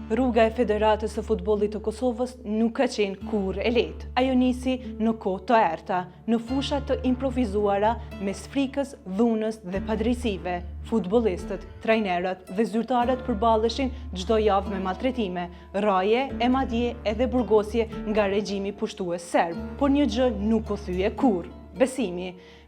Rruga e Federatës së Futbollit të Kosovës nuk ka qenë kurrë e lehtë. Ajo nisi në kohë të errta, në fusha të improvizuara mes frikës, dhunës dhe padrejësive. Futbollistët, trajnerët dhe zyrtarët përballeshin çdo javë me maltretime, rraje e madje edhe burgosje nga regjimi pushtues serb, por një gjë nuk u thye kurrë.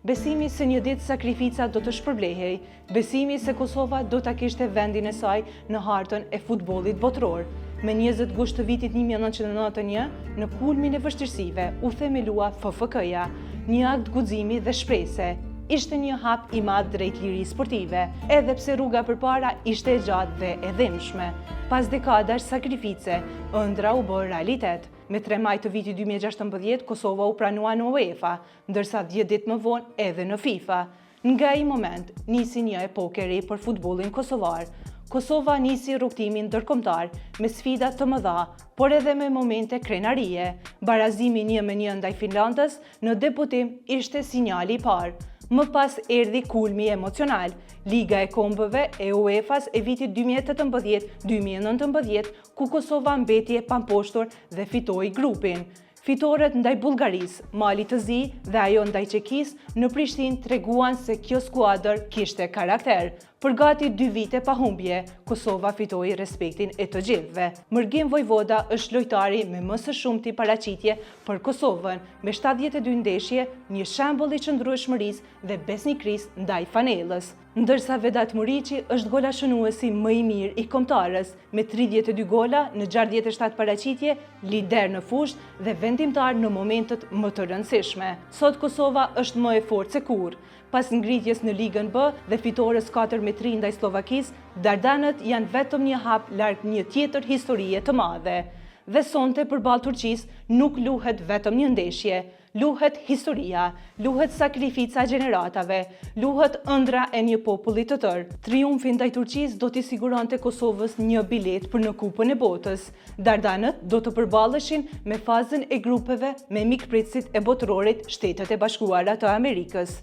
Besimi se një ditë sakrifica do të shpërblehej, besimi se Kosova do ta kishte vendin e saj në hartën e futbollit botror. Me 20 gusht të vitit 1991, në kulmin e vështirësive, u themelua FFK-ja, një akt guximi dhe shprehse. Ishte një hap i madh drejt lirisë sportive, edhe pse rruga përpara ishte e gjatë dhe e dhimbshme. Pas dekadash sakrifice, ëndra u bë realitet. Me 3 maj të vitit 2016, Kosova u pranua në UEFA, ndërsa 10 ditë më vonë edhe në FIFA. Nga ai moment, nisi një epokë e re për futbollin kosovar. Kosova nisi rrugtimin ndërkombëtar me sfida të mëdha, por edhe me momente krenarie. Barazimi 1-1 ndaj Finlandës në debutim ishte sinjali i parë. Më pas erdhi kulmi emocional, Liga e Kombëve e UEFA-s e vitit 2018-2019, ku Kosova mbeti e pamposhtur dhe fitoi grupin. Fitoret ndaj Bullgarisë, Malit të Zi dhe ajo ndaj Çekisë në Prishtinë treguan se kjo skuadër kishte karakter. Për gati 2 vite pa humbje, Kosova fitoi respektin e të gjithëve. Mërgim Vojvoda është lojtari me më së shumti paraqitje për Kosovën, me 72 ndeshje, një shembull i qëndrueshmërisë dhe besnikërisë ndaj Fanellës. Ndërsa Vedat Muriqi është golashënuesi më i mirë i kombëtarës, me 32 gola në 67 paraqitje, lider në fushë dhe vendimtar në momentet më të rëndësishme. Sot Kosova është më e fortë se kurrë. Pas ngritjes në Ligën B dhe fitores 4-3 ndaj Slovakisë, Dardanët janë vetëm një hap larg një tjetër historie të madhe. Dhe sonte përballë Turqisë nuk luhet vetëm një ndeshje, luhet historia, luhet sakrifica gjeneratave, luhet ëndra e një populli të tërë. Triumfi ndaj Turqisë do t'i siguronte Kosovës një bilet për në Kupën e Botës. Dardanët do të përballeshin me fazën e grupeve me mikpritësit e botërorit Shtetet e Bashkuara të Amerikës.